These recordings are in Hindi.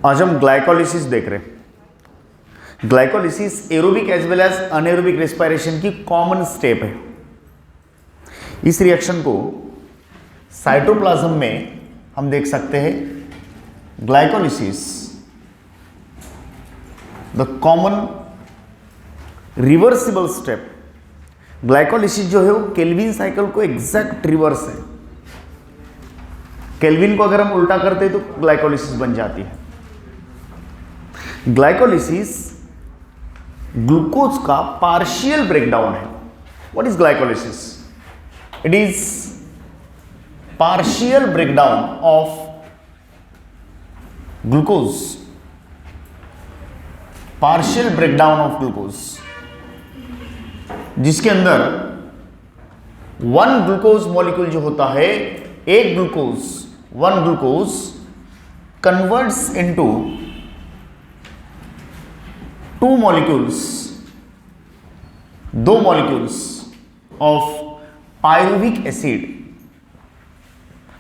आज हम ग्लाइकोलिसिस देख रहे हैं। Glycolysis aerobic as well as anaerobic respiration की कॉमन स्टेप है। इस रिएक्शन को साइटोप्लाज्म में हम देख सकते हैं। Glycolysis the common reversible step. Glycolysis जो है वो केल्विन साइकिल को एग्जैक्ट रिवर्स है। केल्विन को अगर हम उल्टा करते हैं तो ग्लाइकोलिसिस बन जाती है। ग्लाइकोलिसिस ग्लूकोज का पार्शियल ब्रेकडाउन है। What is glycolysis? It is partial breakdown of glucose. Partial breakdown of glucose जिसके अंदर वन ग्लूकोज मॉलिक्यूल जो होता है, एक glucose, one glucose converts into two molecules, दो मॉलिक्यूल्स ऑफ पायरुविक एसिड।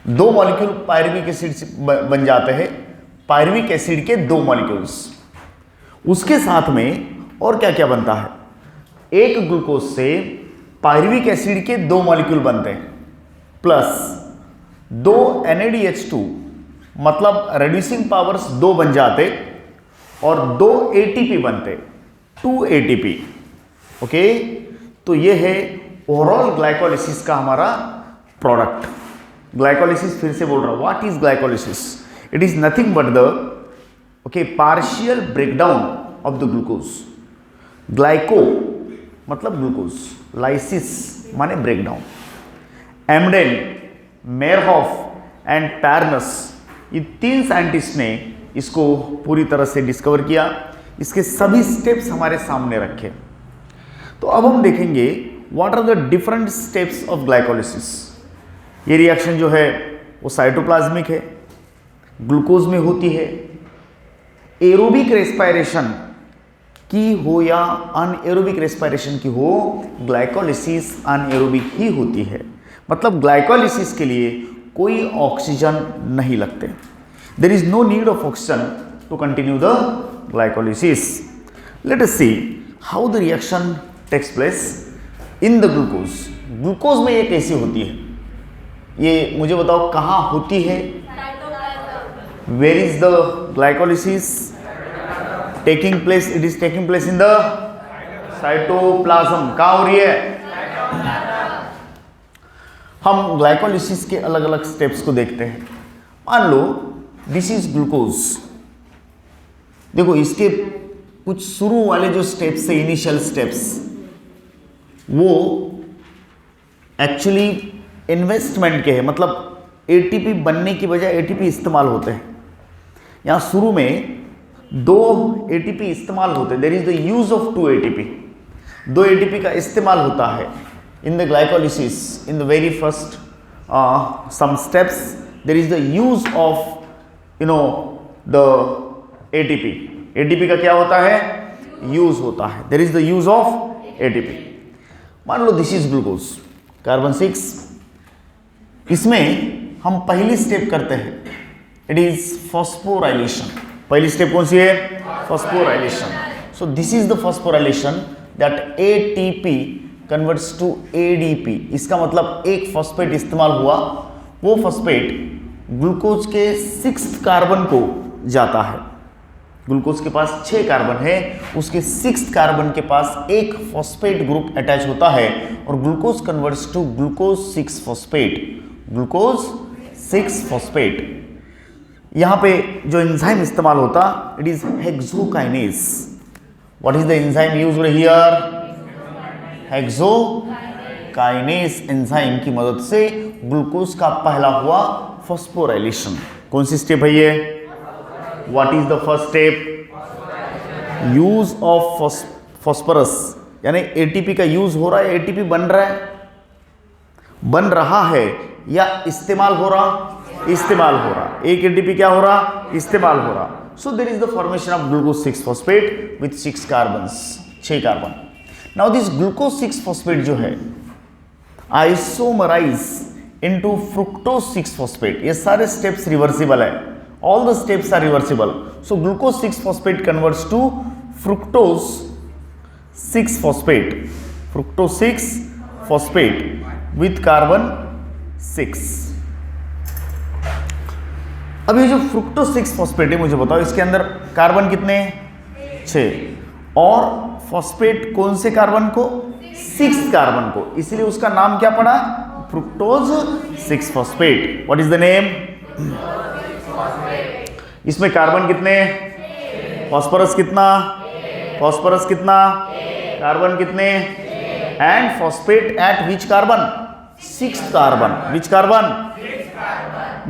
दो मॉलिक्यूल पायरुविक एसिड से बन जाते हैं। पायरुविक एसिड के दो मॉलिक्यूल्स, उसके साथ में और क्या क्या बनता है? एक ग्लूकोज से पायरुविक एसिड के दो मॉलिक्यूल बनते हैं, प्लस दो NADH2 मतलब रेड्यूसिंग पावर्स दो बन जाते और दो ATP बनते, 2 ATP। ओके, तो ये है ओवरऑल ग्लाइकोलिसिस का हमारा प्रोडक्ट। ग्लाइकोलिसिस फिर से बोल रहा हूं, what is glycolysis? It is nothing but the partial breakdown of the glucose. Glyco मतलब ग्लूकोज, लाइसिस माने ब्रेकडाउन। एमडेन, मेयरहॉफ एंड पैरनस, ये तीन साइंटिस्ट ने इसको पूरी तरह से डिस्कवर किया। इसके सभी स्टेप्स हमारे सामने रखे। तो अब हम देखेंगे what are the different steps of glycolysis. ये रिएक्शन जो है वो साइटोप्लाज्मिक है, ग्लूकोज में होती है। एरोबिक रेस्पिरेशन की हो या अनएरोबिक रेस्पिरेशन की हो, ग्लाइकोलिसिस अनएरोबिक ही होती है। मतलब ग्लाइकोलिसिस के लिए कोई ऑक्सीजन नहीं लगते। There is no need of oxygen to continue the glycolysis. Let us see how the reaction takes place in the glucose. Glucose में ये कैसी होती है? ये मुझे बताओ कहाँ होती है? Where is the glycolysis taking place? It is taking place in the cytoplasm. कहाँ हो रही है? हम ग्लाइकोलिसिस के अलग अलग स्टेप्स को देखते हैं। मान लो दिस इज ग्लूकोज। देखो इसके कुछ शुरू वाले जो स्टेप्स है, इनिशियल स्टेप्स, वो एक्चुअली इन्वेस्टमेंट के हैं। मतलब एटीपी बनने की बजाय एटीपी इस्तेमाल होते हैं। यहां शुरू में दो एटीपी इस्तेमाल होते हैं। There is the use of two ATP. दो एटीपी का इस्तेमाल होता है in the glycolysis. In the very first some steps there is the use of the ATP। ATP का क्या होता है? यूज होता है। There is the use of ATP। मान लो दिस इज ग्लूकोज, कार्बन 6। इसमें हम पहली स्टेप करते हैं, इट इज फॉस्फोराइलेशन। पहली स्टेप कौन सी है? Phosphorylation. So this is the phosphorylation that ATP converts to ADP। इसका मतलब एक फॉस्फेट इस्तेमाल हुआ, वो फॉस्फेट ग्लूकोज के 6th कार्बन को जाता है। ग्लूकोज के पास 6 कार्बन है, उसके 6th कार्बन के पास एक फॉस्फेट ग्रुप अटैच होता है और glucose converts to glucose 6 phosphate. Glucose 6 phosphate. यहां पे जो एंजाइम इस्तेमाल होता, it is hexokinase. What is the enzyme used here? Hexokinase enzyme की मदद से ग्लूकोज का पहला हुआ फॉस्फोराइलेशन। कौन सी स्टेप है ये? What is the first step? Use of phosphorus, यानी एटीपी का यूज हो रहा है। एटीपी बन रहा है या इस्तेमाल हो रहा? इस्तेमाल हो रहा। एक एटीपी क्या हो रहा? इस्तेमाल हो रहा। So there is the formation of glucose 6 phosphate with 6 carbons, 6 carbon. Now this glucose 6 phosphate जो है आइसोमराइज इनटू फ्रुक्टोज 6 फॉस्फेट। ये सारे स्टेप्स रिवर्सिबल है all the steps are reversible. So glucose 6-phosphate converts to fructose 6-phosphate, fructose 6-phosphate with carbon 6. अब ये जो फ्रुक्टोज 6-फॉस्फेट है, मुझे बताओ इसके अंदर कार्बन कितने हैं? 6, और फॉस्फेट कौन से कार्बन को? 6 कार्बन को, इसलिए उसका नाम क्या पड़ा? Fructose six phosphate. What is the name? इसमें कार्बन कितने? फॉस्फोरस कितना? फॉस्फोरस कितना? कार्बन कितने? And phosphate at which carbon? 6th carbon. Which carbon?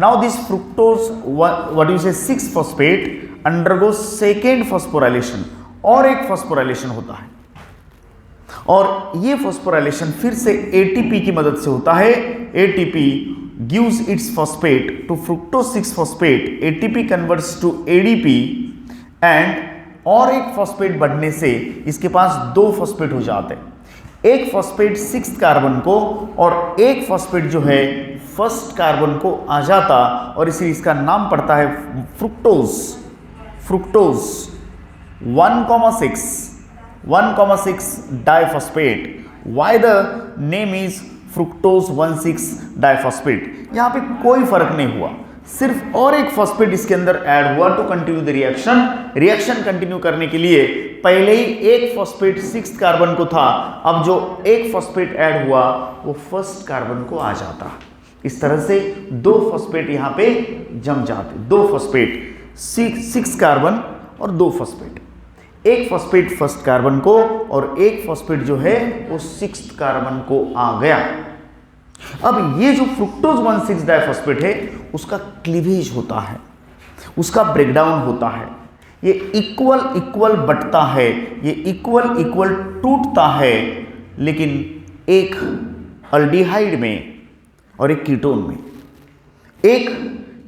Now this fructose, what do you say, 6-phosphate undergoes second phosphorylation, और एक phosphorylation होता है, और ये phosphorylation फिर से ATP की मदद से होता है. ATP gives its phosphate to fructose 6-phosphate. ATP converts to ADP, and और एक phosphate बढ़ने से इसके पास 2 phosphate हो जाते हैं. एक phosphate 6th कार्बन को और एक phosphate जो है 1st कार्बन को आ जाता, और इसी इसका नाम पड़ता है fructose. Fructose 1,6 diphosphate. Why the name is fructose 1,6 diphosphate? यहां पे कोई फर्क नहीं हुआ, सिर्फ और एक फॉस्फेट इसके अंदर ऐड हुआ to continue the reaction. Reaction continue करने के लिए पहले ही एक फॉस्फेट 6th कार्बन को था, अब जो एक फॉस्फेट ऐड हुआ वो 1st कार्बन को आ जाता. इस तरह से 2 फॉस्फेट यहां पे जम जाते. 2 फॉस्फेट 6 कार्बन और 2 फॉस्फेट. एक फॉस्फेट 1st कार्बन को और एक फॉस्फेट जो है वो 6th कार्बन को आ गया. अब ये जो फ्रुक्टोज 1,6 डाइफॉस्फेट है उसका क्लीवेज होता है, उसका ब्रेकडाउन होता है. ये इक्वल बटता है, ये इक्वल टूटता है, लेकिन एक अल्डिहाइड में और एक कीटोन में. एक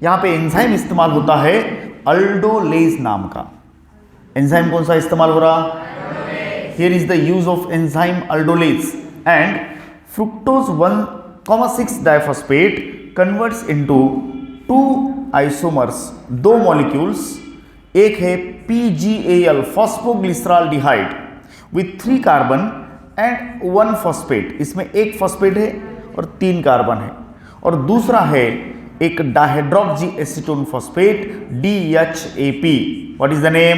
यहां पे एंजाइम इस्तेमाल होता है अल्डोलेज नाम का. एंजाइम कौन सा इस्तेमाल हो रहा? Here is the use of enzyme aldolase. And fructose 1,6 diphosphate converts into 2 isomers, 2 molecules. एक है PgAl phosphoglyceraldehyde with 3 carbon and 1 phosphate. इसमें एक फॉस्फेट है और 3 कार्बन है. और दूसरा है एक dihydroxy acetone phosphate DHAP. What is the name?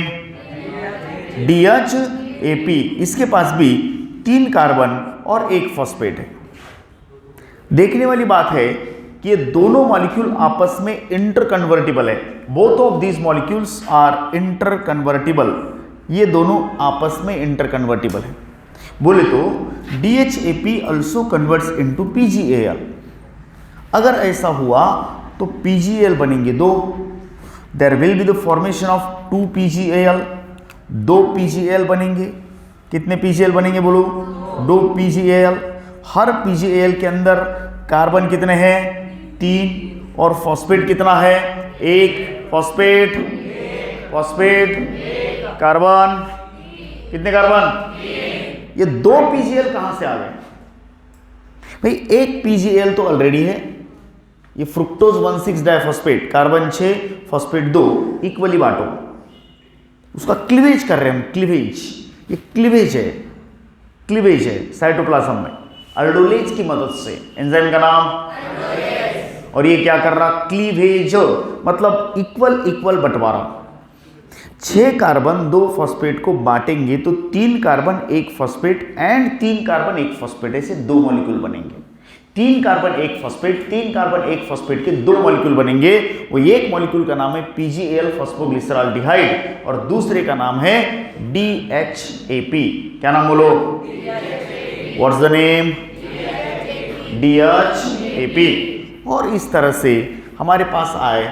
DHAP. इसके पास भी 3 कार्बन और एक फॉस्फेट है. देखने वाली बात है कि ये दोनों मॉलिक्यूल आपस में इंटरकन्वर्टिबल है. Both of these molecules are interconvertible. ये दोनों आपस में इंटरकन्वर्टिबल है. बोले तो DHAP also converts into PgAl. अगर ऐसा हुआ तो PgAl बनेंगे 2. There will be the formation of 2 PgAl. 2 PgAl बनेंगे. कितने PgAl बनेंगे बोलो? 2 PgAl. हर PgAl के अंदर कार्बन कितने हैं? 3, और फॉस्फेट कितना है? 1 फॉस्फेट. कार्बन कितने कार्बन? ये 2 PgAl कहां से आ गए भाई? एक PgAl तो ऑलरेडी है. ये fructose 1,6 diphosphate, carbon 6 phosphate 2, equally बांटो. उसका क्लीवेज कर रहे हैं हम. क्लीवेज, ये क्लीवेज है साइटोप्लाज्म में अल्डोलेज की मदद से. एंजाइम का नाम अल्डोलेज. और ये क्या कर रहा? क्लीवेज, मतलब इक्वल बंटवारा. 6 कार्बन 2 फॉस्फेट को बांटेंगे तो 3 carbon 1 phosphate and 3 carbon 1 phosphate, ऐसे 2 मॉलिक्यूल बनेंगे. 3 कार्बन 1 फॉस्फेट, 3 कार्बन 1 फॉस्फेट के 2 मॉलिक्यूल बनेंगे. वो एक मॉलिक्यूल का नाम है PgAl फॉस्फोग्लिसराल्डिहाइड और दूसरे का नाम है DHAP. क्या नाम बोलो? What's the name? DHAP. और इस तरह से हमारे पास आए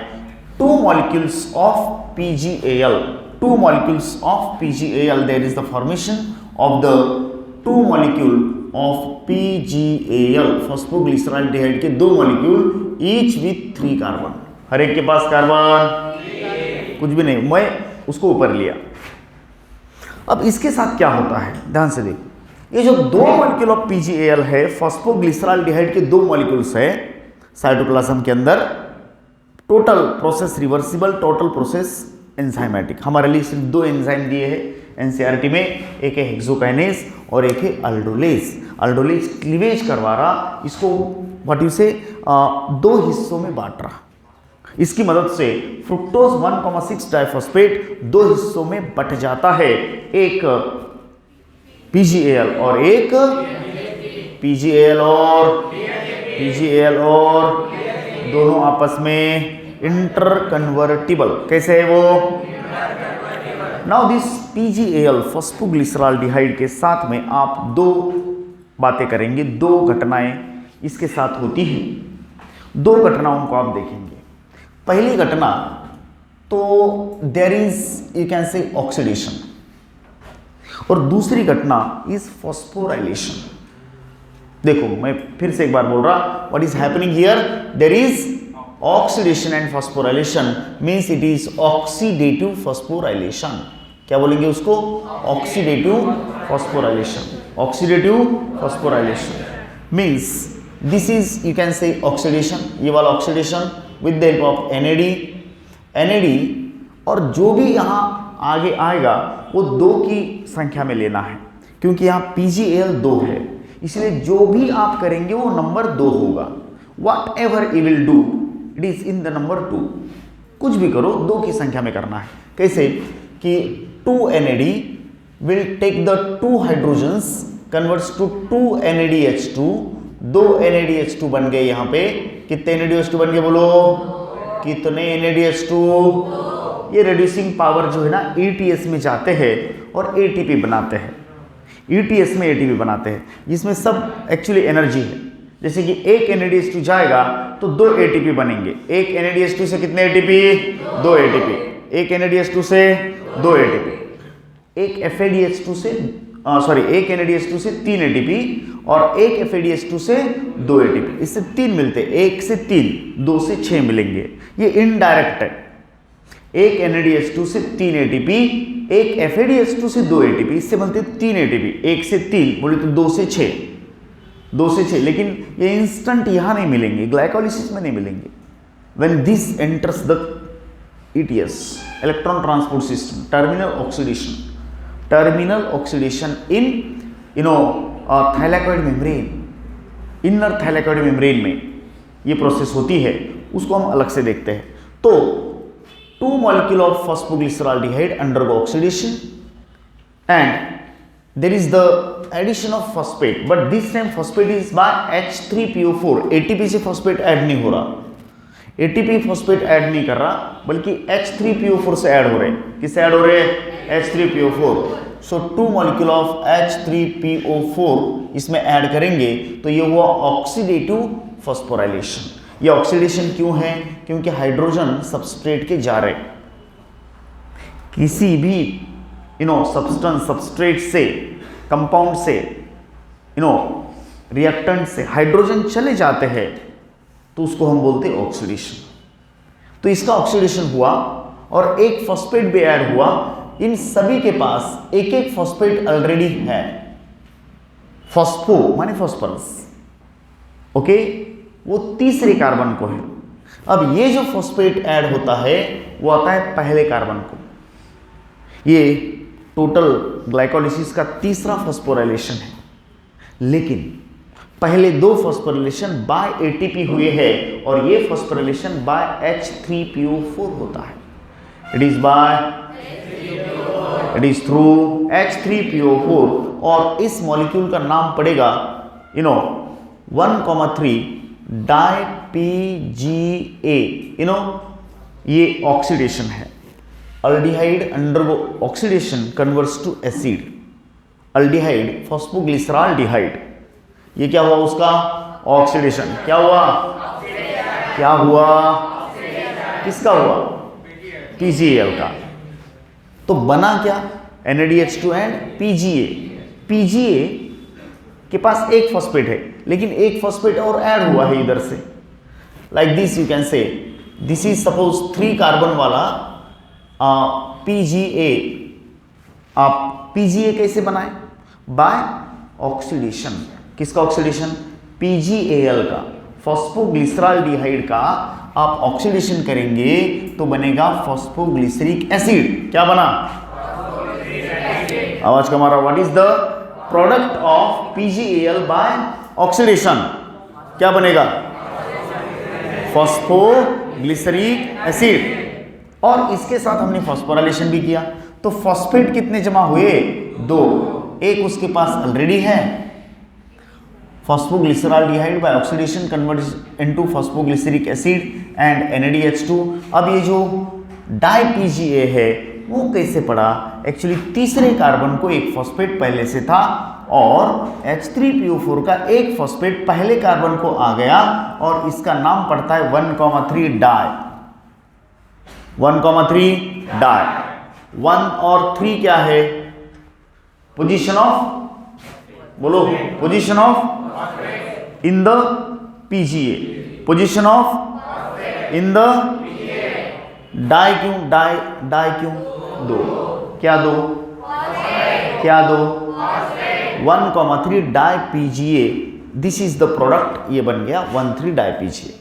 2 molecules of PgAl. 2 molecules of PgAl. There is the formation of the 2 molecule of PgAl. फॉस्फोग्लिसराल्डिहाइड के 2 मॉलिक्यूल ईच विथ 3 कार्बन. हर एक के पास कार्बन कुछ भी नहीं, मैं उसको ऊपर लिया. अब इसके साथ क्या होता है ध्यान से देखो. ये जो 2 मॉलिक्यूल ऑफ PgAl है, फॉस्फोग्लिसराल्डिहाइड के 2 मॉलिक्यूल्स है साइटोप्लाज्म के अंदर. Total process reversible, total process enzymatic. हमारे लिए सिर्फ दो एंजाइम दिए हैं एनसीईआरटी में, एक है हेक्सोकाइनेज और एक है अल्डोलेज। अल्डोलेज क्लीवेज करवा रहा, इसको व्हाट यू से दो हिस्सों में बांट रहा। इसकी मदद से फ्रुक्टोज 1,6 डाइफॉस्फेट दो हिस्सों में बट जाता है, एक PGAL और एक PGAL और दोनों आपस में इंटरकन्वर्टिबल। कैसे है वो? नाउ दिस PGAL फॉस्फोग्लिसराल्डिहाइड के साथ में आप दो बातें करेंगे, दो घटनाएं इसके साथ होती हैं। दो घटनाओं को आप देखेंगे। पहली घटना तो there is you can say oxidation, और दूसरी घटना इज फॉस्फोराइलेशन। देखो मैं फिर से एक बार बोल रहा, what is happening here? There is oxidation and phosphorylation, means it is oxidative phosphorylation. क्या बोलेंगे उसको? Oxidative phosphorylation. Oxidative phosphorylation means this is you can say oxidation, ये वाला oxidation with the help of NAD, और जो भी यहाँ आगे आएगा वो दो की संख्या में लेना है, क्योंकि यहाँ PGAL 2 है, इसलिए जो भी आप करेंगे वो नंबर 2 होगा। What ever you will do it is in the number 2। कुछ भी करो 2 की संख्या में करना है। कैसे कि 2 NAD will take the 2 hydrogens converts to 2 NADH2, 2 NADH2 बन गए। यहाँ पे कितने NADH2 बन गए बोलो? कितने NADH2? ये रिड्यूसिंग पावर जो है ना ETS में जाते हैं और ATP बनाते हैं। ETS में ATP बनाते हैं, जिसमें सब एक्चुअली एनर्जी है। जैसे कि एक NADH2 जाएगा तो 2 ATP बनेंगे। एक NADH2 से कितने ATP? 2 ATP। एक NADH2 से 2 ATP। एक FADH2 से एक NADH2 से 3 ATP और एक FADH2 से 2 ATP। इससे 3 मिलते, 1 से 3, 2 से 6 मिलेंगे। ये इनडायरेक्ट है। एक NADH2 से 3 ATP, एक FADH2 से 2 ATP, इससे बनते 3 ATP। 1 से 3 बोले तो 2 से 6, 2 से 6। लेकिन ये इंस्टेंट यहाँ नहीं मिलेंगे, ग्लाइकोलिसिस में नहीं मिलेंगे। When this enters the ETS, electron transport system, terminal oxidation in thylakoid membrane, inner thylakoid membrane में ये प्रोसेस होती है, उसको हम अलग से देखते हैं। तो 2 molecule of phosphoglyceraldehyde undergo oxidation and there is the addition of phosphate, but this time phosphate is by H3PO4। ATP से phosphate ऐड नहीं हो रहा, ATP phosphate ऐड नहीं कर रहा, बल्कि H3PO4 से ऐड हो रहे। किससे ऐड हो रहे? H3PO4। So 2 molecule of H3PO4 इसमें ऐड करेंगे तो ये हुआ ऑक्सीडेटिव फॉस्फोराइलेशन। ये ऑक्सीडेशन क्यों है? क्योंकि हाइड्रोजन सबस्ट्रेट के जा रहे, किसी भी सब्सटेंस, सबस्ट्रेट से, कंपाउंड से, रिएक्टेंट से हाइड्रोजन चले जाते हैं तो उसको हम बोलते हैं ऑक्सीडेशन। तो इसका ऑक्सीडेशन हुआ और एक फॉस्फेट भी ऐड हुआ। इन सभी के पास एक एक फॉस्फेट ऑलरेडी है। फॉस्फो माने फॉस्फोरस, ओके, वो तीसरे कार्बन को है। अब ये जो फॉस्फेट ऐड होता है वो आता है पहले कार्बन को। ये टोटल ग्लाइकोलिसिस का तीसरा फॉस्फोराइलेशन है, लेकिन पहले 2 फॉस्फोराइलेशन बाय ATP हुए हैं और ये फॉस्फोराइलेशन बाय H3PO4 होता है। इट इज थ्रू H3PO4 और इस मॉलिक्यूल का नाम पड़ेगा 1,3 डाई PGA। ये ऑक्सीडेशन है। Aldehyde undergo oxidation converts to acid. Aldehyde phosphoglyceraldehyde, ये क्या हुआ? उसका ऑक्सीडेशन। क्या हुआ? क्या हुआ? किसका हुआ? PGAL का। तो बना क्या? NADH2 and PGA। PGA के पास एक फॉस्फेट है, लेकिन एक फॉस्फेट और ऐड हुआ है इधर से। Like this you can say this is suppose 3 carbon वाला PGA। आप PGA कैसे बनाए? By oxidation. किसका ऑक्सीडेशन? PGAL का, फॉस्फोग्लिसराल्डिहाइड का आप ऑक्सीडेशन करेंगे तो बनेगा फॉस्फोग्लिसरिक एसिड। क्या बना? आवाज का मारा। What is the product of PgAl by oxidation? क्या बनेगा? Phosphoglyceric acid. और इसके साथ हमने फॉस्फोराइलेशन भी किया, तो फॉस्फेट कितने जमा हुए? 2। एक उसके पास ऑलरेडी है, phosphoglyceraldehyde by oxidation converts into phosphoglyceric acid and NADH2। अब ये जो डाई-PGA है वो कैसे पड़ा? एक्चुअली तीसरे कार्बन को एक फॉस्फेट पहले से था और H3PO4 का एक फॉस्फेट पहले कार्बन को आ गया और इसका नाम पड़ता है 1,3 डाई। 1,3 डाई। 1 और 3 क्या है? पोजीशन ऑफ, बोलो, position of in the PGA, position of in the di. क्यों डाई? डाई क्यों? 2। क्या 2? क्या 2? 1,3 di PGA। This is the product. ये बन गया 1,3 डाई PGA।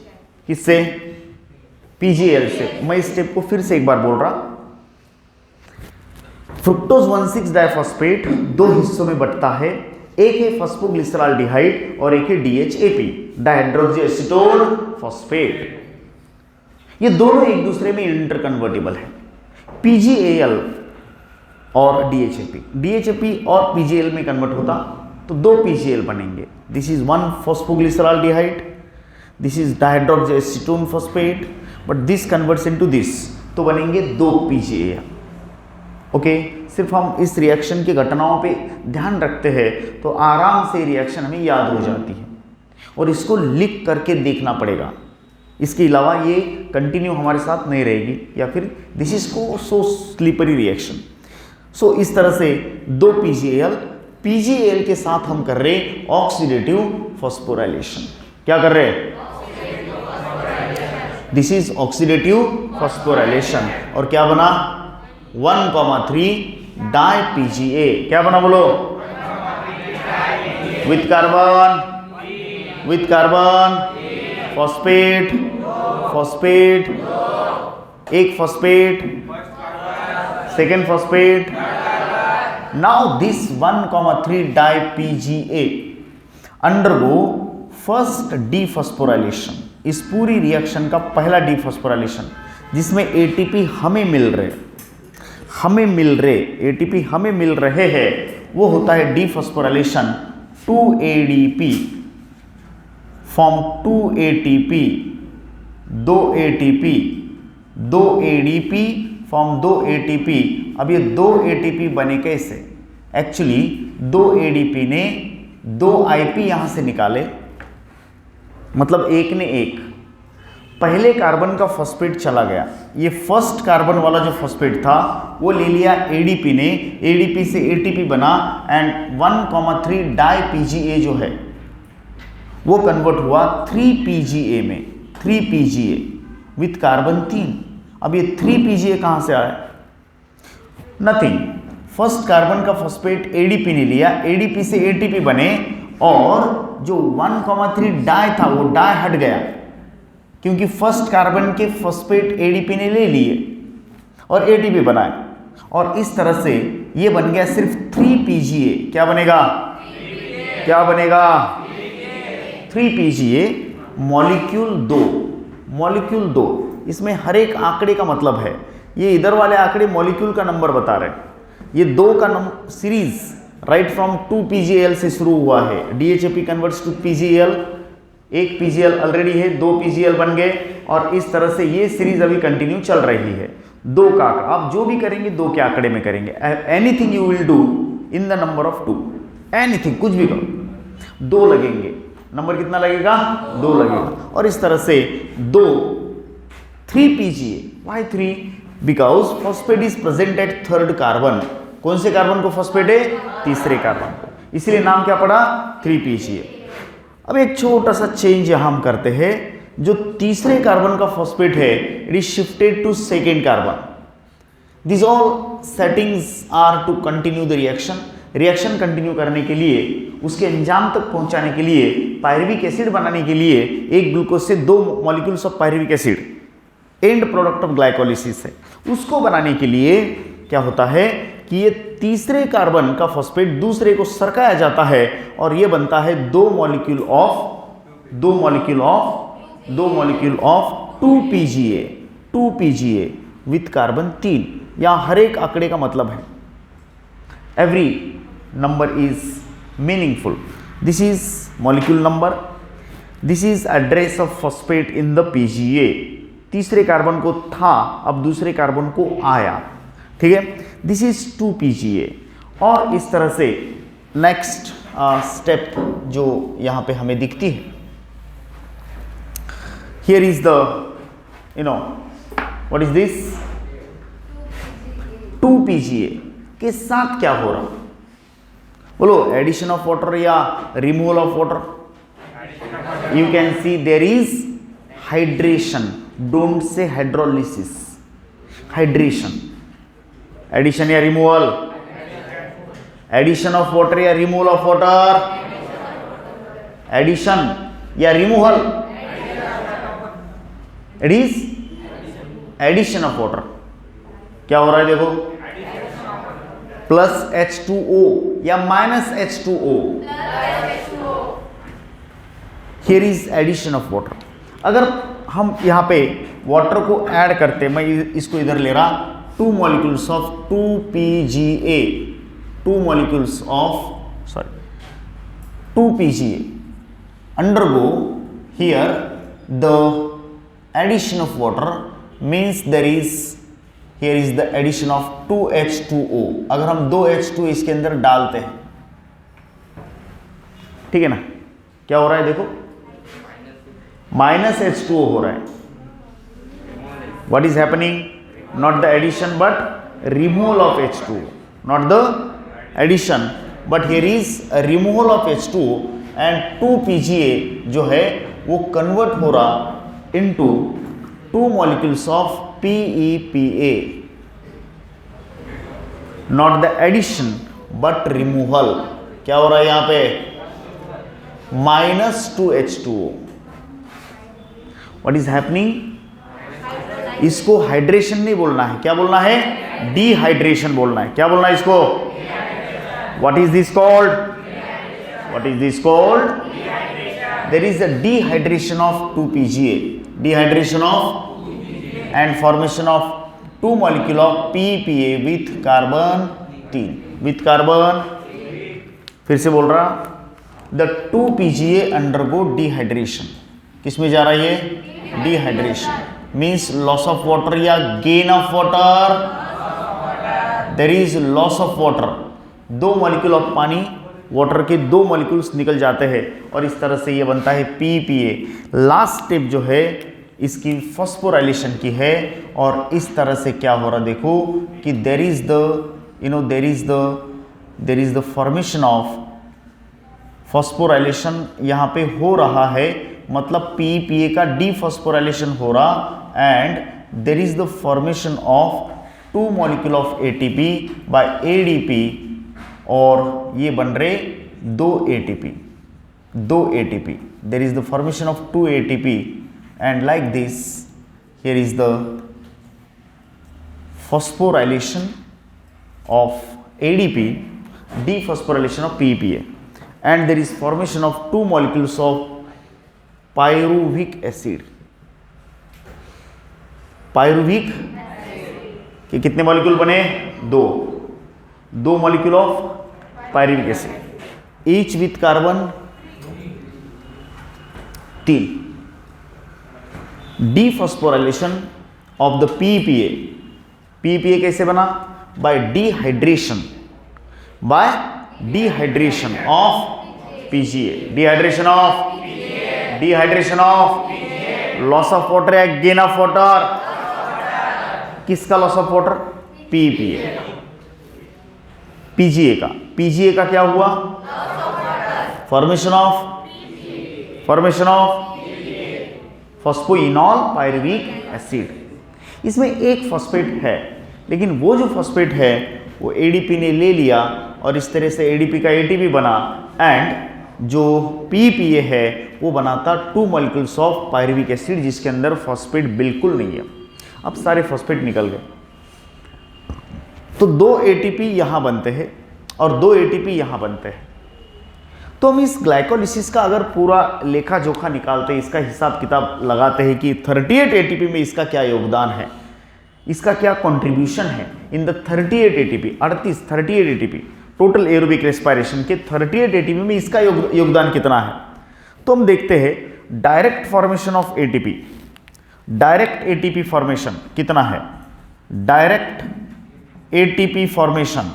किससे? PGL से। मैं इस स्टेप को फिर से एक बार बोल रहा। फ्रुक्टोज 1,6 डाइफॉस्फेट 2 हिस्सों में बंटता है। एक है फॉस्फोग्लिसराल्डिहाइड और एक है DHAP, डाइहाइड्रोक्सीएसीटोन फॉस्फेट। ये दोनों एक दूसरे में इंटरकन्वर्टिबल है, PgAl और DHAP। DHAP और PgAl में कन्वर्ट होता तो 2 PgAl बनेंगे। This is 1 phosphoglyceraldehyde, this is dihydroxyacetone phosphate, but this converts into this, तो बनेंगे 2 PgAl। ओके, सिर्फ हम इस रिएक्शन की घटनाओं पे ध्यान रखते हैं तो आराम से रिएक्शन हमें याद हो जाती है और इसको लिख करके देखना पड़ेगा। इसके अलावा ये कंटिन्यू हमारे साथ नहीं रहेगी या फिर दिस इज को सो स्लीपरी रिएक्शन। सो इस तरह से 2 PgAl के साथ हम कर रहे ऑक्सीडेटिव फॉस्फोराइलेशन। क्या कर रहे हैं? This is oxidative phosphorylation. और क्या बना? 1,3 डाई PgA। क्या बना बोलो? With carbon, with carbon, phosphate, phosphate, एक phosphate, second phosphate. Now this 1,3 di PgA undergo first dephosphorylation. इस पूरी रिएक्शन का पहला डीफॉस्फोराइलेशन जिसमें ATP हमें मिल रहे हैं वो होता है dephosphorylation 2ADP form 2 ATP, 2 ATP, 2 ADP form 2 ATP। अब ये 2 ATP बने कैसे? एक्चुअली 2 ADP ने 2 IP यहां से निकाले, मतलब एक ने एक, पहले कार्बन का फॉस्फेट चला गया, ये फर्स्ट कार्बन वाला जो फॉस्फेट था वो ले लिया ADP ने, ADP से ATP बना एंड 1,3 डाई PgA जो है वो कन्वर्ट हुआ 3 PgA में, 3 PgA विथ कार्बन 3। अब ये 3 PgA कहां से आया? नथिंग, फर्स्ट कार्बन का फॉस्फेट ADP ने लिया, ADP से ATP बने और जो 1,3 डाई था वो डाई हट गया क्योंकि फर्स्ट कार्बन के फॉस्फेट ADP ने ले लिए और ATP बनाए और इस तरह से ये बन गया सिर्फ 3 PgA। क्या बनेगा? क्या बनेगा? 3 PgA मॉलिक्यूल 2, मॉलिक्यूल 2। इसमें हर एक आंकड़े का मतलब है, ये इधर वाले आंकड़े मॉलिक्यूल का नंबर बता रहे हैं। ये 2 का सीरीज राइट फ्रॉम 2 PgAl से शुरू हुआ है। DHAP कन्वर्ट्स टू PgAl, एक PgAl ऑलरेडी है, 2 PgAl बन गए और इस तरह से ये सीरीज अभी कंटिन्यू चल रही है। 2 का आंकड़ा आप जो भी करेंगे 2 के आंकड़े में करेंगे। Anything you will do in the number of 2, anything, कुछ भी करो, 2 लगेंगे। नंबर कितना लगेगा? 2 लगेगा। और इस तरह से 2 3 PgA। Why 3? Because phosphate is present at third carbon. कौन से कार्बन को फॉस्फेट है? तीसरे कार्बन को, इसलिए नाम क्या पड़ा? 3 PgA। अब एक छोटा सा चेंज यहां हम करते हैं, जो तीसरे कार्बन का फॉस्फेट है it is shifted to second carbon. This all settings are to continue the reaction. Reaction continue करने के लिए, उसके अंजाम तक पहुंचाने के लिए, पायरुविक एसिड बनाने के लिए एक ग्लूकोज से 2 molecules of pyruvic acid and product of glycolysis है, उसको बनाने के लिए क्या होता है कि ये तीसरे कार्बन का फॉस्फेट दूसरे को सरकाया जाता है और ये बनता है दो molecule of 2 PGA with carbon 3। यहां हर एक आंकड़े का मतलब है, every number is meaningful. This is molecule number, this is address of phosphate in the PGA। तीसरे कार्बन को था, अब दूसरे कार्बन को आया, ठीक है। This is 2 PGA। और इस तरह से नेक्स्ट स्टेप जो यहां पे हमें दिखती है, here is the what is this 2 PGA के साथ क्या हो रहा, बोलो एडिशन ऑफ वाटर या removal of water. You can see there is hydration, don't say hydrolysis, hydration. Addition या रिमूवल, एडिशन ऑफ वाटर या रिमूवल ऑफ वाटर, एडिशन या removal, it is addition of water. क्या हो रहा है देखो, प्लस H2O या minus H2O, here is addition of water. अगर हम यहां पे वाटर को ऐड करते, मैं इसको इधर ले रहा, 2 molecules of 2 PGA, 2 molecules of 2 PGA undergo here the addition of water, means there is here is the addition of 2H2O। अगर हम 2H2 इसके अंदर डालते हैं, ठीक है ना, क्या हो रहा है देखो, माइनस H2O हो रहा है। What is happening? Not the addition but removal of H2O, not the addition but here is a removal of H2O and 2 PGA जो है वो कन्वर्ट हो रहा into 2 molecules of PEPA, not the addition but removal। क्या हो रहा है यहां पे, minus 2H2O। What is happening? इसको हाइड्रेशन नहीं बोलना है, क्या बोलना है, डिहाइड्रेशन बोलना है। क्या बोलना है इसको, what is this called, what is this called, there is a dehydration of 2 PGA, dehydration of and formation of 2 molecule of PEPA with carbon 3, with carbon, फिर से बोल रहा, द 2 PGA अंडरगो डिहाइड्रेशन। किसमें जा रहा है ये, dehydration, means loss of water या gain of water, there is loss of water। 2 molecule of पानी, वाटर के 2 molecules निकल जाते हैं और इस तरह से ये बनता है PEPA। लास्ट स्टेप जो है इसकी फॉस्फोराइलेशन की है और इस तरह से क्या हो रहा देखो कि there is the formation of phosphorylation यहाँ पे हो रहा है, मतलब PEPA का डीफॉस्फोराइलेशन हो रहा and there is the formation of 2 molecule of ATP by ADP और ये बन रहे 2 ATP। there is the formation of 2 ATP and like this here is the phosphorylation of ADP, dephosphorylation of PEPA and there is formation of 2 molecules of pyruvic acid। Pyruvic के कितने मॉलिक्यूल बने, 2 molecule of pyruvic acid, each with carbon 3। Dephosphorylation of the PEPA, PEPA कैसे बना, bye dehydration of PGA, dehydration of loss of water या गेन ऑफ वाटर, किसका लॉस ऑफ वाटर, PGA का क्या हुआ, formation of phosphoenol pyruvic acid. इसमें एक फॉस्फेट है, लेकिन वो जो फॉस्फेट है वो ADP ने ले लिया और इस तरह से ADP का ATP बना एंड जो PEPA है वो बनाता 2 molecules ऑफ पायरुविक एसिड जिसके अंदर फॉस्फेट बिल्कुल नहीं है। अब सारे फॉस्फेट निकल गए। तो 2 एटीपी यहां बनते हैं और 2 एटीपी यहां बनते हैं। तो हम इस ग्लाइकोलिसिस का अगर पूरा लेखा जोखा निकालते हैं, इसका हिसाब किताब लगाते हैं कि 38 एटीपी में इसका क्या योगदान है, इसका क्या कंट्रीब्यूशन है in the 38 ATP, 38 ATP total aerobic respiration के 38 एटीपी में इसका योगदान कितना है। तो हम देखते हैं direct formation of ATP, direct ATP formation कितना है, direct ATP formation,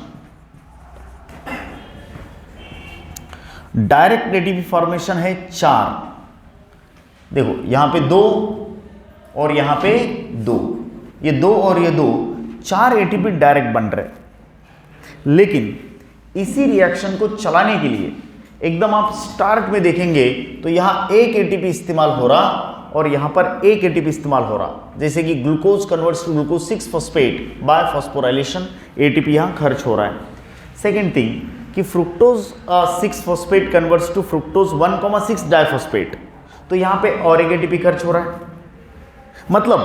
direct ATP formation है 4। देखो यहां पे 2 और यहां पे 2, ये 2 और ये 2, 4 एटीपी डायरेक्ट बन रहे। लेकिन इसी रिएक्शन को चलाने के लिए एकदम आप स्टार्ट में देखेंगे तो यहां 1 एटीपी इस्तेमाल हो रहा और यहां पर 1 एटीपी इस्तेमाल हो रहा। जैसे कि glucose converts to glucose 6 phosphate by phosphorylation, ATP यहां खर्च हो रहा है। सेकेंड थिंग कि fructose 6 phosphate converts to fructose 1,6 diphosphate, तो यहां पे और 1 एटीपी खर्च हो रहा है। मतलब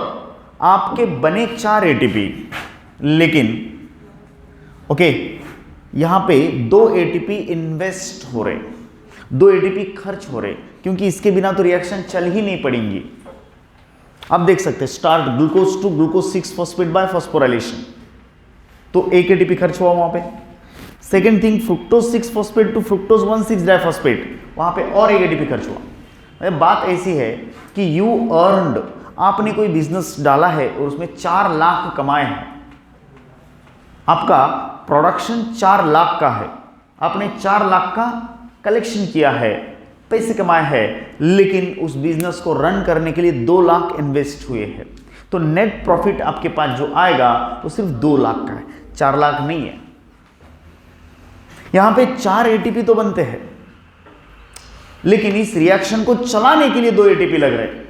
आपके बने 4 एटीपी, लेकिन ओके यहां पे 2 एटीपी इन्वेस्ट हो रहे, 2 एटीपी खर्च हो रहे, क्योंकि इसके बिना तो रिएक्शन चल ही नहीं पड़ेंगी। आप देख सकते हैं start glucose to glucose 6 phosphate by phosphorylation, तो 1 एटीपी खर्च हुआ वहां पे। Second thing fructose 6 phosphate to fructose 1,6 diphosphate, वहां पे और 1 एटीपी खर्च हुआ। बात ऐसी है कि यू अर्नड, आपने कोई बिजनेस डाला है और उसमें 4 लाख कमाए हैं, आपका प्रोडक्शन 4 लाख का है, आपने 4 लाख का कलेक्शन किया है, पैसे कमाए हैं, लेकिन उस बिजनेस को रन करने के लिए 2 लाख इन्वेस्ट हुए हैं। तो नेट प्रॉफिट आपके पास जो आएगा वो सिर्फ 2 लाख का है, 4 लाख नहीं है। यहां पे 4 एटीपी तो बनते हैं, लेकिन इस रिएक्शन को चलाने के लिए 2 एटीपी लग रहे हैं।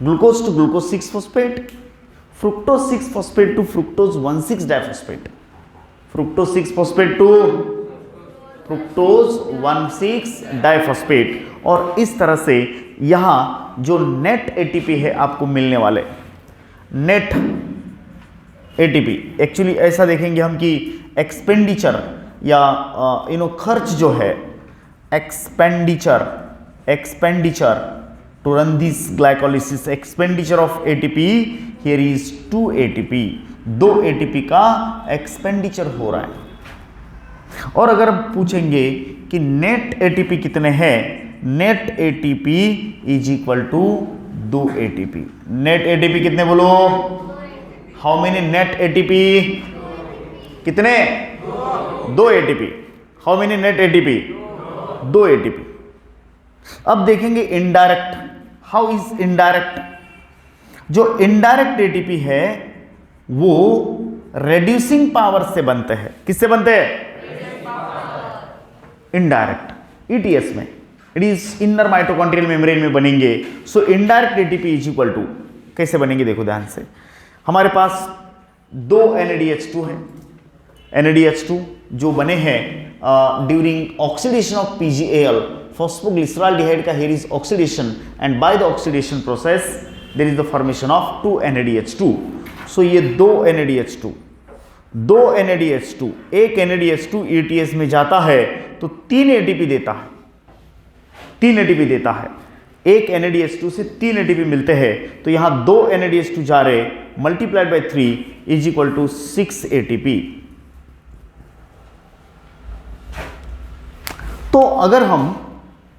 Glucose to glucose 6 phosphate, fructose 6 phosphate to fructose 1,6 diphosphate, fructose 6 phosphate to fructose 1,6 diphosphate, और इस तरह से यहां जो नेट एटीपी है आपको मिलने वाले, नेट एटीपी एक्चुअली ऐसा देखेंगे हम कि एक्सपेंडिचर या खर्च जो है, expenditure to run this glycolysis, expenditure of ATP here is 2 ATP, 2 ATP का एक्सपेंडिचर हो रहा है। और अगर हम पूछेंगे कि नेट ATP कितने हैं, net ATP is equal to 2 ATP। Net ATP कितने बोलो, हाउ मेनी नेट ATP, कितने, 2 ATP। How many net ATP, 2 ATP। अब देखेंगे इनडायरेक्ट, हाउ इज इनडायरेक्ट। जो इनडायरेक्ट एटीपी है वो रेड्यूसिंग पावर से बनते हैं। किससे बनते हैं, इनडायरेक्ट, ईटीएस में, it is inner mitochondrial membrane में बनेंगे। So indirect ATP is equal to, कैसे बनेंगे देखो ध्यान से, हमारे पास 2 NADH2 है, NADH2 जो बने हैं ड्यूरिंग ऑक्सीडेशन ऑफ PgAl, फॉस्फोग्लिसरॉल्डिहाइड का here is oxidation, and by the oxidation process there is the formation of 2 NADH2। so ये 2 NADH2, 2 NADH2, एक NADH2 ETS में जाता है तो 3 ATP देता है, 3 ATP देता है, एक NADH2 से 3 ATP मिलते हैं। तो यहां 2 NADH2 जा रहे, multiplied by 3 is equal to 6 ATP। तो अगर हम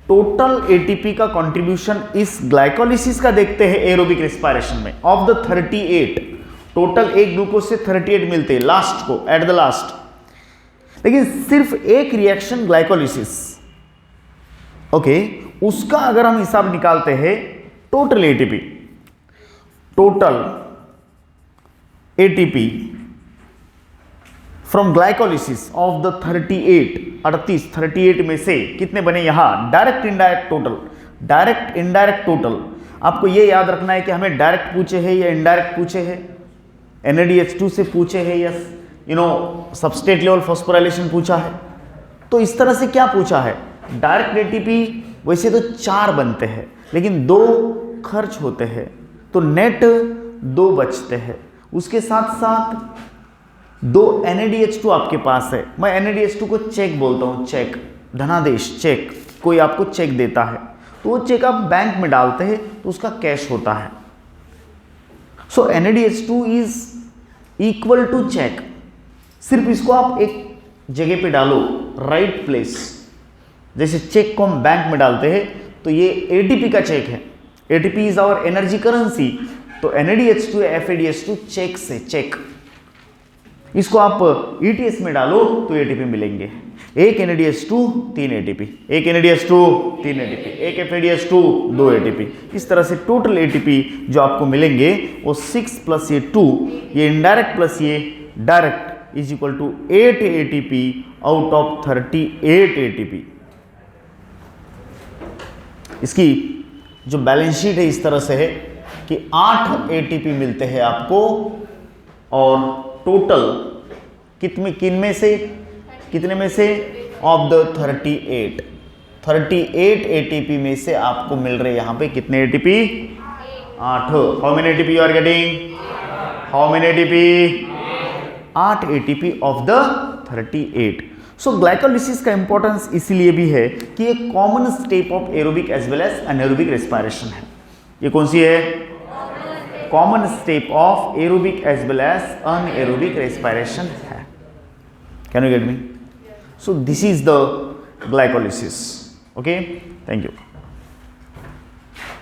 टोटल एटीपी का कंट्रीब्यूशन इस ग्लाइकोलिसिस का देखते हैं एरोबिक रेस्पिरेशन में, ऑफ द 38 टोटल, एक ग्लूकोज से 38 मिलते हैं लास्ट को, एट द लास्ट, लेकिन सिर्फ एक रिएक्शन ग्लाइकोलिसिस, ओके, उसका अगर हम हिसाब निकालते हैं total ATP, total ATP from glycolysis of the 38 में से कितने बने यहां, direct indirect total, direct indirect total. आपको यह याद रखना है कि हमें डायरेक्ट पूछे हैं या इनडायरेक्ट पूछे हैं, NADH2 से पूछे हैं या सबस्ट्रेट लेवल फॉस्फोराइलेशन पूछा है। तो इस तरह से क्या पूछा है, डायरेक्ट एटीपी वैसे तो 4 बनते हैं लेकिन 2 खर्च होते हैं, तो नेट 2 बचते हैं। उसके साथ साथ 2 NaDH2 आपके पास है। मैं NaDH2 को चेक बोलता हूँ, चेक, धनादेश चेक। कोई आपको चेक देता है तो वो चेक आप बैंक में डालते हैं तो उसका कैश होता है। So NaDH2 is equal to check. सिर्फ इसको आप एक जगह पे डालो, राइट प्लेस। जैसे चेक को हम बैंक में डालते हैं तो ये ATP का चेक है। ATP is our energy currency. तो NaDH2 या FADH2 चेक से चेक। इसको आप ETS में डालो तो ATP मिलेंगे। एक NaDH2 3 ATP, एक NaDH2 3 ATP, एक FADH2 2 ATP। इस तरह से टोटल ATP जो आपको मिलेंगे वो 6 प्लस ये 2, ये इनडायरेक्ट प्लस ये direct is equal to 8 ATP out of 38 ATP। इसकी जो बैलेंस शीट है इस तरह से है कि 8 ATP मिलते हैं आपको और टोटल कितने में से ऑफ द 38 ATP में से आपको मिल रहे यहाँ पे कितने ATP? 8। How many ATP you are getting? How many ATP? 8 ATP of the 38। So glycolysis का इंपॉर्टेंस इसीलिए भी है कि ये common step of aerobic as well as anaerobic respiration है। ये कौन सी है? Common step of aerobic as well as anaerobic respiration है। Can you get me? So this is the glycolysis. Okay, thank you.